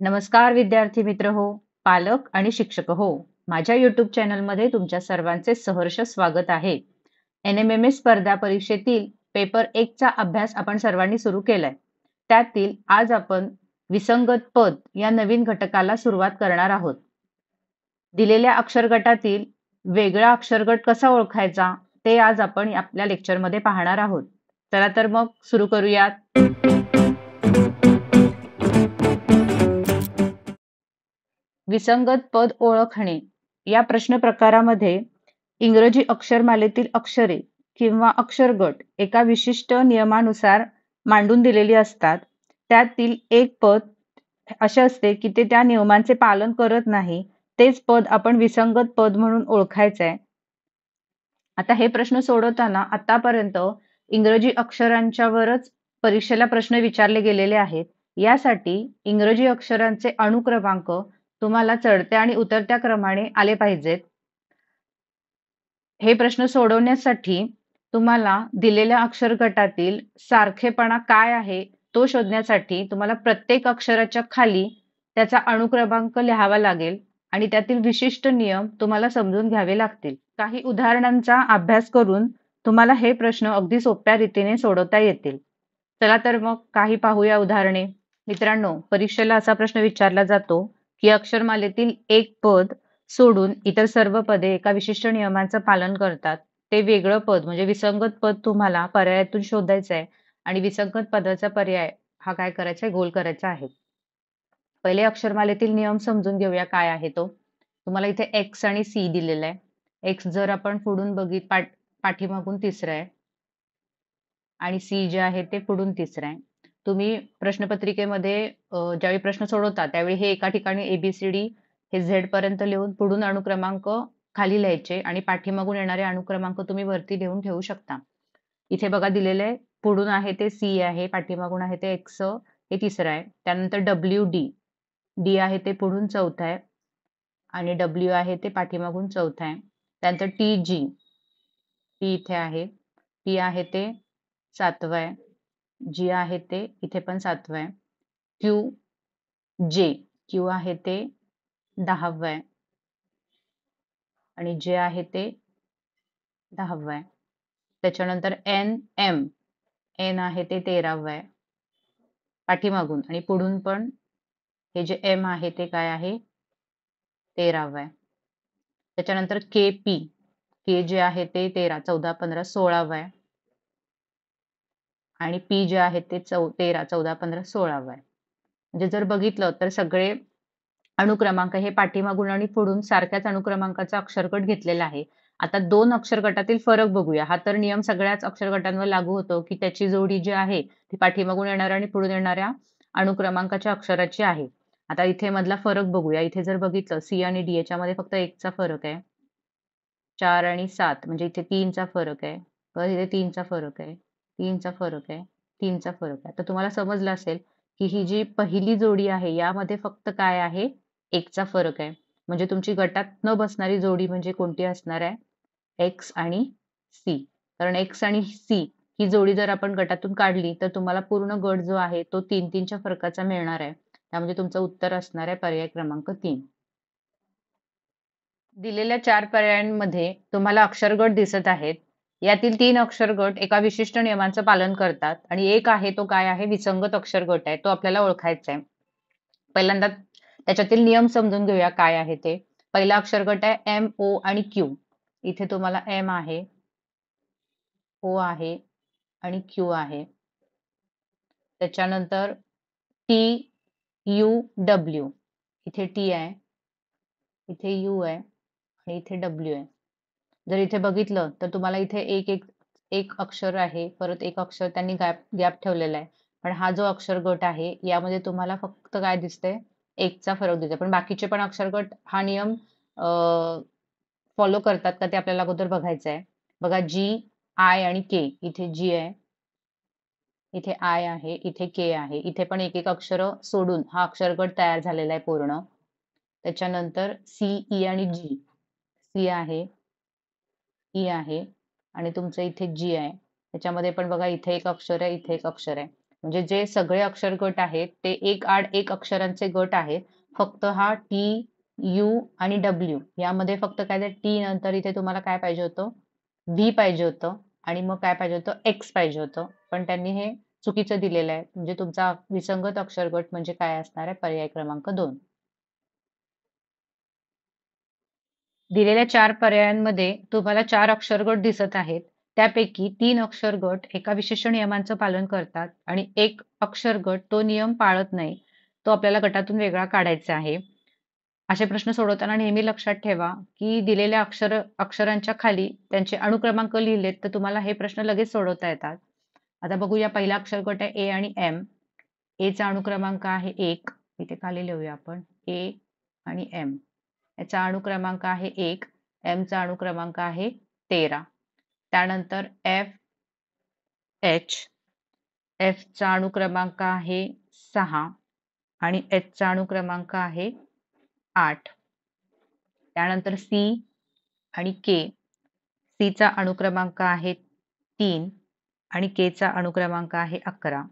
नमस्कार विद्यार्थी मित्र हो, पालक आणि शिक्षक हो. माझ्या YouTube चॅनलमध्ये तुमच्या सर्वांचे सहर्ष स्वागत आहे. NMMS स्पर्धा परीक्षेतील पेपर 1 चा अभ्यास आपण सर्वांनी सुरू केलाय. त्यातील आज आपण विसंगत पद या नवीन घटकाला सुरुवात करणार आहोत. दिलेल्या अक्षर गटातील वेगळा अक्षरगट कसा ओळखायचा ते आज आपण आपल्या लेक्चरमध्ये पाहणार आहोत. चला तर मग सुरू करूयात. विसंगत पद ओळखणे या प्रश्न प्रकारामध्ये इंग्रजी अक्षरमालेतील अक्षरे किंवा अक्षरगट एका विशिष्ट नियमानुसार मांडून दिलेली असतात. त्यातील एक पद असे असते की ते त्या नियमांचे पालन करत नाही. तेच पद आपण विसंगत पद म्हणून ओळखायचं आहे. आता हे प्रश्न सोडवताना आतापर्यंत इंग्रजी अक्षरांच्यावरच परीक्षेला प्रश्न विचारले गेलेले आहेत. यासाठी इंग्रजी अक्षरांचे अनुक्रमांक तुम्हाला चढत्या आणि उतरत्या क्रमाने आले पाहिजेत. हे प्रश्न सोडवण्यासाठी तुम्हाला दिलेल्या अक्षर गटातील सारखेपणा काय आहे तो शोधण्यासाठी तुम्हाला प्रत्येक अक्षराच्या खाली त्याचा अनुक्रमांक लिहावा लागेल आणि त्यातील विशिष्ट नियम तुम्हाला समजून घ्यावे लागतील. काही उदाहरणांचा अभ्यास करून तुम्हाला हे प्रश्न अगदी सोप्या रीतीने सोडवता येतील. चला तर मग काही पाहूया उदाहरणे. मित्रांनो, परीक्षेला असा प्रश्न विचारला जातो की अक्षरमालेतील एक पद सोडून इतर सर्व पदे एका विशिष्ट नियमांचं पालन करतात. ते वेगळं पद म्हणजे विसंगत पद तुम्हाला पर्यायातून शोधायचं आहे आणि विसंगत पदाचा पर्याय हा काय करायचा आहे, गोल करायचा आहे. पहिले अक्षरमालेतील नियम समजून घेऊया काय आहे तो. तुम्हाला इथे एक्स आणि सी दिलेला आहे. एक्स जर आपण पुढून पाठीमागून तिसरा आहे आणि सी जे आहे ते पुढून तिसरा आहे. तुम्ही प्रश्नपत्रिकेमध्ये ज्यावेळी प्रश्न सोडवता त्यावेळी हे एका ठिकाणी ABCD हे झेड पर्यंत लिहून पुढून अनुक्रमांक खाली लिहायचे आणि पाठीमागून येणारे अनुक्रमांक तुम्ही वरती लिहून ठेवू शकता. इथे बघा दिलेले आहे, पुढून आहे ते सी आहे, पाठीमागून आहे ते एक्स हे तिसरं आहे. त्यानंतर डी आहे ते पुढून चौथा आहे आणि डब्ल्यू आहे ते पाठीमागून चौथा आहे. त्यानंतर टी इथे आहे, टी आहे ते सातवा आहे, जी आहे ते इथे पण सातवा आहे. क्यू आहे ते 10वा आहे आणि जे आहे ते 10वा आहे. त्याच्यानंतर एन आहे ते 13वा आहे पाठीमागून आणि पुढून पण हे जे एम आहे ते काय आहे 13वा आहे. त्याच्यानंतर के जे आहे ते 13, 14, 15, 16वा आहे आणि पी जे आहे ते 13, 14, 15, 16वा आहे. म्हणजे जर बघितलं तर सगळे अनुक्रमांक हे पाठीमागून आणि पुढून सारख्याच अनुक्रमांकाचा अक्षरगट घेतलेला आहे. आता दोन अक्षर गटातील फरक बघूया. हा तर नियम सगळ्याच अक्षर गटांवर लागू होतो की त्याची जोडी जी आहे ती पाठीमागून येणाऱ्या आणि पुढून येणाऱ्या अनुक्रमांकाच्या अक्षराची आहे. आता इथे मधला फरक बघूया. इथे जर बघितलं सी आणि डी याच्यामध्ये फक्त 1चा फरक आहे. 4 आणि 7 म्हणजे इथे 3चा फरक आहे. परत इथे 3चा फरक आहे, 3चा फरक आहे, 3चा फरक आहे. तर तुम्हाला समजलं असेल की ही जी पहिली जोडी आहे यामध्ये फक्त काय आहे 1चा फरक आहे. म्हणजे तुमची गटात न बसणारी जोडी म्हणजे कोणती असणार आहे, एक्स आणि सी. कारण एक्स आणि सी ही जोडी जर आपण गटातून काढली तर तुम्हाला पूर्ण गट जो आहे तो 3-3च्या फरकाचा मिळणार आहे. त्यामध्ये तुमचं उत्तर असणार आहे पर्याय क्रमांक 3. दिलेल्या 4 पर्यायांमध्ये तुम्हाला अक्षरगट दिसत आहेत. यातील 3 अक्षरगट एका विशिष्ट नियमांचं पालन करतात आणि एक आहे तो काय आहे, विसंगत अक्षरगट आहे. तो आपल्याला ओळखायचा आहे. पहिल्यांदा त्याच्यातील नियम समजून घेऊया काय आहे ते. पहिला अक्षरगट आहे एम, ओ आणि क्यू. इथे तुम्हाला एम आहे, ओ आहे आणि क्यू आहे. त्याच्यानंतर टी, यू, डब्ल्यू. इथे टी आहे, इथे यू आहे आणि इथे डब्ल्यू आहे. जर इथे बघितलं तर तुम्हाला इथे एक अक्षर आहे, परत एक अक्षर त्यांनी गॅप ठेवलेला आहे. पण हा जो अक्षर गट आहे यामध्ये तुम्हाला फक्त काय दिसतंय, 1चा फरक दिसतोय. पण बाकीचे पण अक्षरगट हा नियम फॉलो करतात का ते आपल्याला अगोदर बघायचं आहे. बघा जी, आय आणि के. इथे जी आहे, इथे आय आहे, इथे के आहे. इथे पण एक अक्षर सोडून हा अक्षरगट तयार झालेला आहे पूर्ण. त्याच्यानंतर सी, ई आणि जी. सी आहे, ई आहे आणि तुमचं इथे जी आहे. त्याच्यामध्ये पण बघा इथे एक अक्षर आहे, इथे एक अक्षर आहे. म्हणजे जे सगळे अक्षर गट आहेत ते एक आड एक अक्षरांचे गट आहेत. फक्त हा टी, यू आणि डब्ल्यू यामध्ये फक्त काय टी नंतर इथे तुम्हाला काय पाहिजे होतं, व्ही पाहिजे होतं आणि मग काय पाहिजे होतं, एक्स पाहिजे होतं. पण त्यांनी हे चुकीचं दिलेलं आहे. म्हणजे तुमचा विसंगत अक्षर गट म्हणजे काय असणार आहे, पर्याय क्रमांक 2. दिलेल्या 4 पर्यायांमध्ये तुम्हाला 4 अक्षरगट दिसत आहेत. त्यापैकी 3 अक्षरगट एका विशिष्ट नियमांचं पालन करतात आणि एक अक्षरगट तो नियम पाळत नाही. तो आपल्याला गटातून वेगळा काढायचा आहे. असे प्रश्न सोडवताना नेहमी लक्षात ठेवा, की दिलेल्या अक्षरांच्या खाली त्यांचे अनुक्रमांक लिहिलेत तर तुम्हाला हे प्रश्न लगेच सोडवता येतात. आता बघूया पहिला अक्षरगट आहे ए आणि एम. ए चा अनुक्रमांक आहे 1. इथे खाली लिहूया आपण ए आणि एम. याचा अणुक्रमांक आहे 1. एम चा अणुक्रमांक आहे 13. त्यानंतर एफ, एच. एफ चा अणुक्रमांक आहे 6 आणि एच चा अणुक्रमांक आहे 8. त्यानंतर सी आणि के. सी चा अणुक्रमांक आहे 3 आणि के चा अणुक्रमांक आहे 11.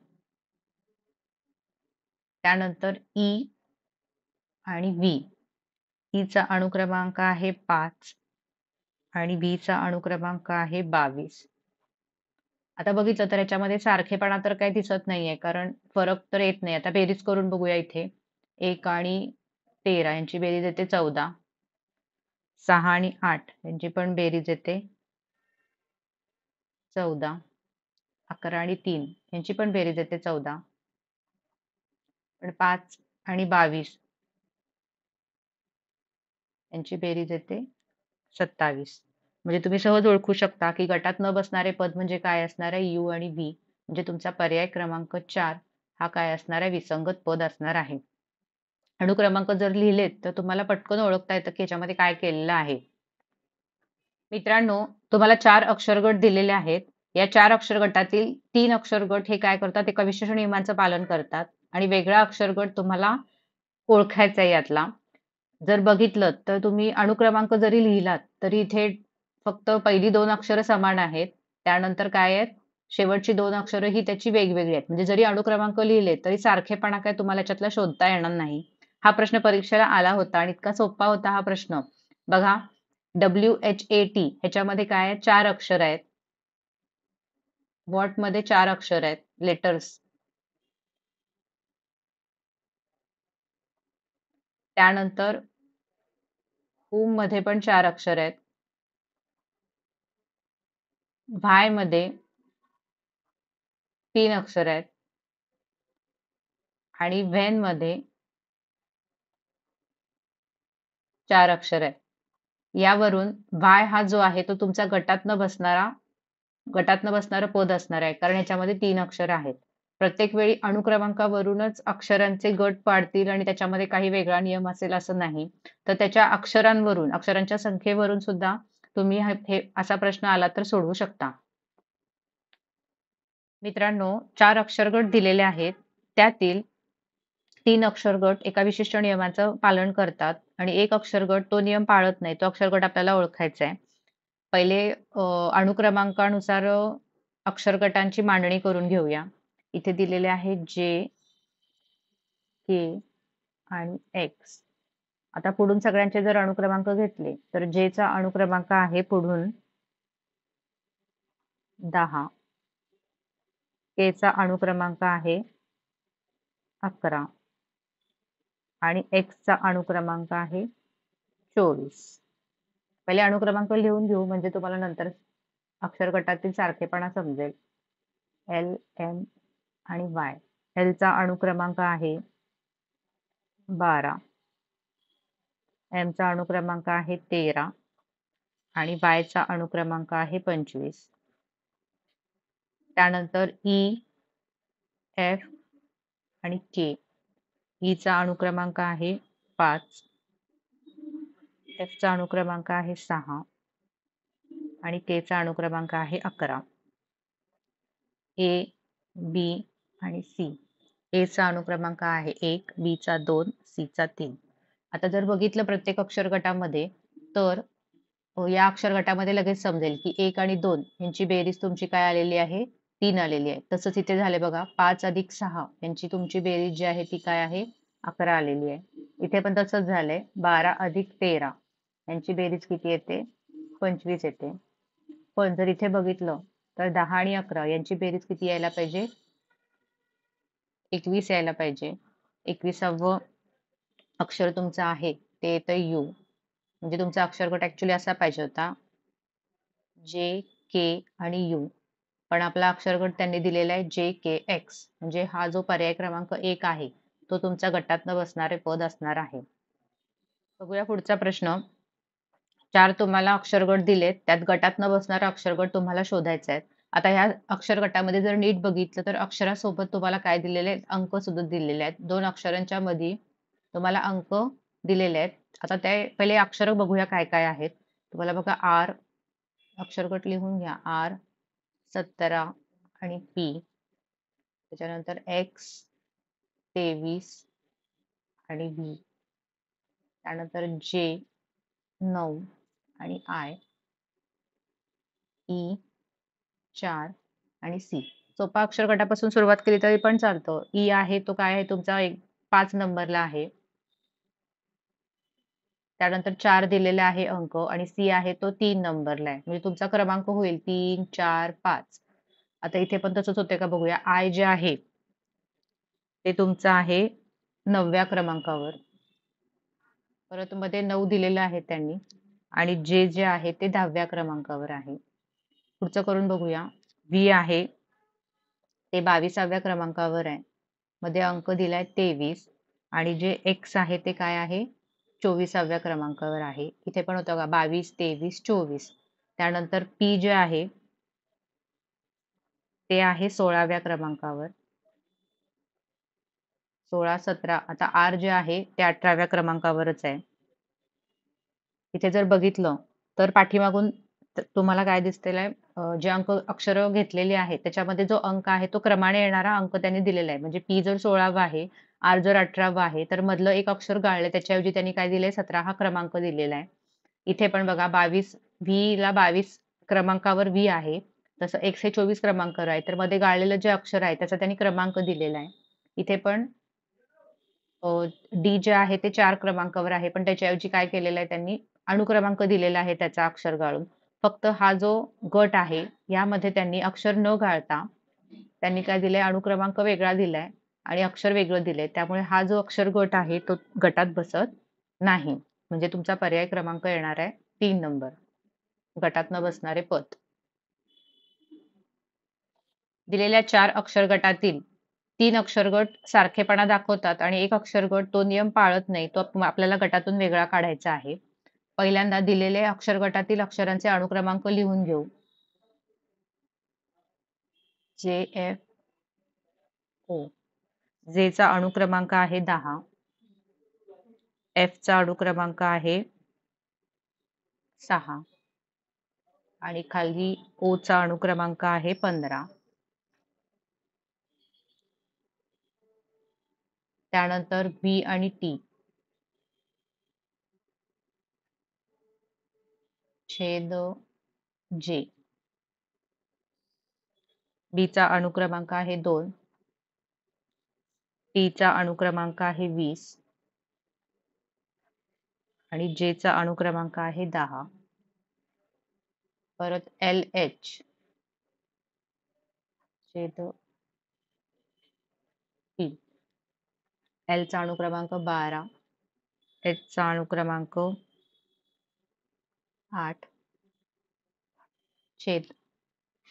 त्यानंतर ई आणि व्ही. ई चा अणुक्रमांक आहे 5 आणि व्ही चा अणुक्रमांक आहे 22. आता बघितलं तर याच्यामध्ये सारखेपणा तर काही दिसत नाहीये, कारण फरक तर येत नाही. आता बेरीज करून बघूया इथे. 1 आणि 13 यांची बेरीज येते 14. 6 आणि 8 यांची पण बेरीज येते 14. 11 आणि 3 यांची पण बेरीज येते 14. पण 5 आणि 22 यांची बेरीज येते 27. म्हणजे तुम्ही सहज ओळखू शकता की गटात न बसणारे पद म्हणजे काय असणार आहे, यू आणि व्ही. म्हणजे तुमचा पर्याय क्रमांक 4 हा काय असणार आहे, विसंगत पद असणार आहे. अनुक्रमांक जर लिहिलेत तर तुम्हाला पटकन ओळखता येतं की याच्यामध्ये काय केलेलं आहे. मित्रांनो, तुम्हाला 4 अक्षरगट दिलेले आहेत. या 4 अक्षरगटातील 3 अक्षरगट हे काय करतात, एका विशिष्ट नियमांचं पालन करतात आणि वेगळा अक्षरगट तुम्हाला ओळखायचा आहे यातला. जर बघितलं तर तुम्ही अनुक्रमांक जरी लिहिलात तरी इथे फक्त पहिली 2 अक्षरं समान आहेत. त्यानंतर काय आहेत, शेवटची 2 अक्षरं ही त्याची वेगवेगळी आहेत. म्हणजे जरी अनुक्रमांक लिहिले तरी सारखेपणा काय तुम्हाला याच्यातला शोधता येणार नाही. हा प्रश्न परीक्षेला आला होता आणि इतका सोपा होता हा प्रश्न. बघा, WHAT ह्याच्यामध्ये काय आहे, 4 अक्षर आहेत. व्हॉट मध्ये 4 अक्षर आहेत, लेटर्स. त्यानंतर whom मध्ये पण 4 अक्षर आहेत. व्हाय मध्ये 3 अक्षर आहेत आणि व्हेन मध्ये 4 अक्षर आहेत. यावरून व्हाय हा जो आहे तो तुमचा गटातनं बसणारं पद असणार आहे, कारण याच्यामध्ये 3 अक्षर आहेत. प्रत्येक वेळी अनुक्रमांकावरूनच अक्षरांचे गट पाडतील आणि त्याच्यामध्ये काही वेगळा नियम असेल असं नाही. तर त्याच्या अक्षरांवरून, अक्षरांच्या संख्येवरून सुद्धा तुम्ही हे असा प्रश्न आला तर सोडवू शकता. मित्रांनो, 4 अक्षरगट दिलेले आहेत. त्यातील 3 अक्षरगट एका विशिष्ट नियमाचं पालन करतात आणि एक अक्षरगट तो नियम पाळत नाही. तो अक्षरगट आपल्याला ओळखायचा आहे. पहिले अनुक्रमांकानुसार अक्षरगटांची मांडणी करून घेऊया. इथे दिलेले आहेत जे, के आणि एक्स. आता पुढून सगळ्यांचे जर अनुक्रमांक घेतले तर जे चा अनुक्रमांक आहे पुढून 10. के चा अनुक्रमांक आहे 11 आणि एक्स चा अनुक्रमांक आहे 24. पहिले अनुक्रमांक लिहून घेऊ म्हणजे तुम्हाला नंतर अक्षरगटातील सारखेपणा समजेल. एल, एम आणि वाय. एल चा अनुक्रमांक आहे 12. एम चा अनुक्रमांक आहे 13 आणि वाय चा अनुक्रमांक आहे 25. त्यानंतर ई, एफ आणि के. ई चा अनुक्रमांक आहे 5. एफ चा अनुक्रमांक आहे 6 आणि के चा अनुक्रमांक आहे 11. ए, बी आणि सी. ए चा अनुक्रमांक आहे 1, बी चा 2, सी चा 3. आता जर बघितलं प्रत्येक अक्षर गटामध्ये तर या अक्षर गटामध्ये लगेच समजेल की 1 आणि 2 यांची बेरीज तुमची काय आलेली आहे, 3 आलेली आहे. तसंच इथे झाले बघा 5 अधिक 6 यांची तुमची बेरीज जी आहे ती काय आहे 11 आलेली आहे. इथे पण तसंच झालंय 12 अधिक 13 यांची बेरीज किती येते 25 येते. पण जर इथे बघितलं तर 10 आणि 11 यांची बेरीज किती यायला पाहिजे 21 यायला पाहिजे. 21व अक्षर तुमचं आहे ते येतं यू. म्हणजे तुमचा अक्षरगट ऍक्च्युली असा पाहिजे होता जे के आणि यू. पण आपला अक्षरगट त्यांनी दिलेला आहे जे के एक्स. म्हणजे हा जो पर्याय क्रमांक 1 आहे तो तुमच्या गटातनं बसणारे पद असणार आहे. बघूया पुढचा प्रश्न. 4 तुम्हाला अक्षरगट दिलेत त्यात गटात न बसणारा अक्षरगट तुम्हाला शोधायचा आहे. आता ह्या अक्षर गटामध्ये जर नीट बघितलं तर अक्षरासोबत तुम्हाला काय दिलेले आहेत अंक सुद्धा दिलेले आहेत. 2 अक्षरांच्या मध्ये तुम्हाला अंक दिलेले आहेत. आता ते पहिले अक्षर बघूया काय काय आहेत. तुम्हाला बघा आर अक्षरगट लिहून घ्या आर 17 आणि पी त्याच्यानंतर एक्स 23 आणि व्ही त्यानंतर जे 9 आणि आय ई 4 आणि सी. सोपा अक्षर गटापासून सुरुवात केली तरी पण चालतं. ई आहे तो काय आहे तुमचा 5 नंबरला आहे. त्यानंतर 4 दिलेला आहे अंक आणि सी आहे तो 3 नंबरला आहे. म्हणजे तुमचा क्रमांक होईल 3, 4, 5. आता इथे पण तसंच होते का बघूया. आय जे आहे ते तुमचं आहे 9व्या क्रमांकावर. परत मध्ये 9 दिलेलं आहे त्यांनी आणि जे आहे ते 10व्या क्रमांकावर आहे. पुढचं करून बघूया. व्ही आहे ते 22व्या क्रमांकावर आहे. मध्ये अंक दिलाय 23 आणि जे एक्स आहे ते काय आहे 24व्या क्रमांकावर आहे. इथे पण होतं का 22, 23, 24. त्यानंतर पी जे आहे ते आहे 16व्या क्रमांकावर. 16, 17. आता आर जे आहे ते 18व्या क्रमांकावरच आहे. इथे जर बघितलं तर पाठीमागून तुम्हाला काय दिसतेलं आहे जे अंक अक्षर घेतलेले आहेत त्याच्यामध्ये जो अंक आहे तो क्रमाने येणारा अंक त्यांनी दिलेला आहे. म्हणजे पी जर 16वा आहे आर जर 18वा आहे तर मधलं एक अक्षर गाळलं त्याच्याऐवजी त्यांनी काय दिलंय 17 हा क्रमांक दिलेला आहे. इथे पण बघा 22 व्ही ला 22 क्रमांकावर व्ही आहे. तसं एक्स हे 24 क्रमांकावर आहे तर मध्ये गाळलेलं जे अक्षर आहे त्याचा त्यांनी क्रमांक दिलेला आहे. इथे पण डी जे आहे ते 4 क्रमांकावर आहे पण त्याच्याऐवजी काय केलेलं आहे त्यांनी अनुक्रमांक दिलेला आहे त्याचा अक्षर गाळून. फक्त हा जो गट आहे यामध्ये त्यांनी अक्षर न गाळता त्यांनी काय दिलंय अनुक्रमांक वेगळा दिलाय आणि अक्षर वेगळं दिलंय. त्यामुळे हा जो अक्षर गट आहे तो गटात बसत नाही. म्हणजे तुमचा पर्याय क्रमांक येणार आहे 3 नंबर गटात न बसणारे पद. दिलेल्या 4 अक्षर गटातील 3 अक्षरगट सारखेपणा दाखवतात आणि एक अक्षरगट तो नियम पाळत नाही तो आपल्याला गटातून वेगळा काढायचा आहे. पहिल्यांदा दिलेले अक्षर गटातील अक्षरांचे अनुक्रमांक लिहून घेऊ. जे एफ ओ. जे चा अनुक्रमांक आहे 10. एफ चा अनुक्रमांक आहे 6 आणि खाली ओ चा अनुक्रमांक आहे 15. त्यानंतर बी आणि टी छेद जे. बी चा अनुक्रमांक आहे 2. टी चा अनुक्रमांक आहे 20 आणि जे चा अनुक्रमांक आहे 10. परत एल एच छेद टी. एल चा अनुक्रमांक 12. एच चा अनुक्रमांक 8 छेद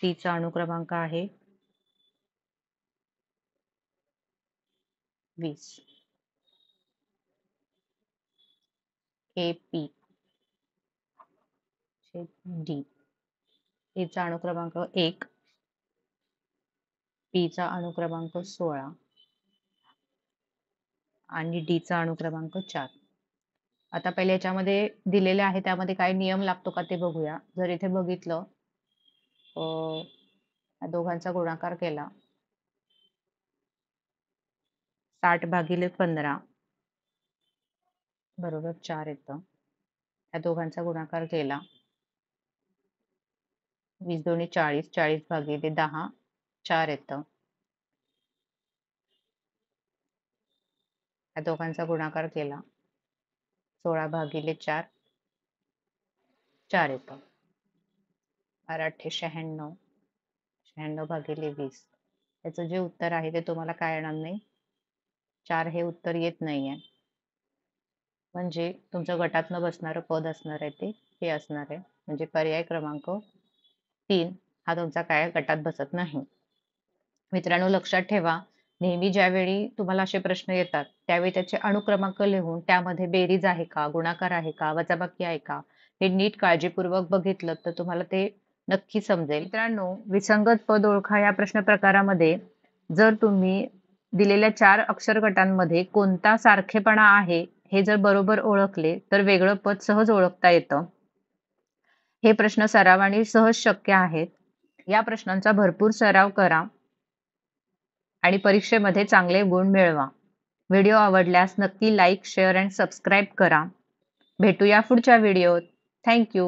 टी चा अनुक्रमांक आहे 20. ए पी छेद डी. ए चा अनुक्रमांक 1. पी चा अनुक्रमांक 16 आणि डी चा अनुक्रमांक 4. आता पहिले याच्यामध्ये दिलेले आहे त्यामध्ये काय नियम लागतो का ते बघूया. जर इथे बघितलं या दोघांचा गुणाकार केला 60 भागिले 15 बरोबर 4 येतं. या दोघांचा गुणाकार केला 20 दोन्ही 40 40 भागिले 10 4 येतं. या दोघांचा गुणाकार केला 16/4 4 येतं. 12×8 = 96 96/20 याचं जे उत्तर आहे ते तुम्हाला काय येणार नाही, 4 हे उत्तर येत नाहीये. म्हणजे तुमचं गटातनं बसणारं पद असणार आहे ते हे असणार आहे. म्हणजे पर्याय क्रमांक 3 हा तुमचा काय गटात बसत नाही. मित्रांनो, लक्षात ठेवा, नेहमी ज्यावेळी तुम्हाला असे प्रश्न येतात त्यावेळी त्याचे अनुक्रमांक लिहून त्यामध्ये बेरीज आहे का, गुणाकार आहे का, वजाबाकी आहे का, हे नीट काळजीपूर्वक बघितलं तर तुम्हाला ते नक्की समजेल. मित्रांनो, विसंगत पद ओळखा या प्रश्न प्रकारामध्ये जर तुम्ही दिलेल्या 4 अक्षर गटांमध्ये कोणता सारखेपणा आहे हे जर बरोबर ओळखले तर वेगळं पद सहज ओळखता येतं. हे प्रश्न सरावाने सहज शक्य आहेत. या प्रश्नांचा भरपूर सराव करा आणि परीक्षेमध्ये चांगले गुण मिळवा. व्हिडिओ आवडल्यास नक्की लाईक, शेअर आणि सबस्क्राईब करा. भेटूया पुढच्या व्हिडिओत. Thank you.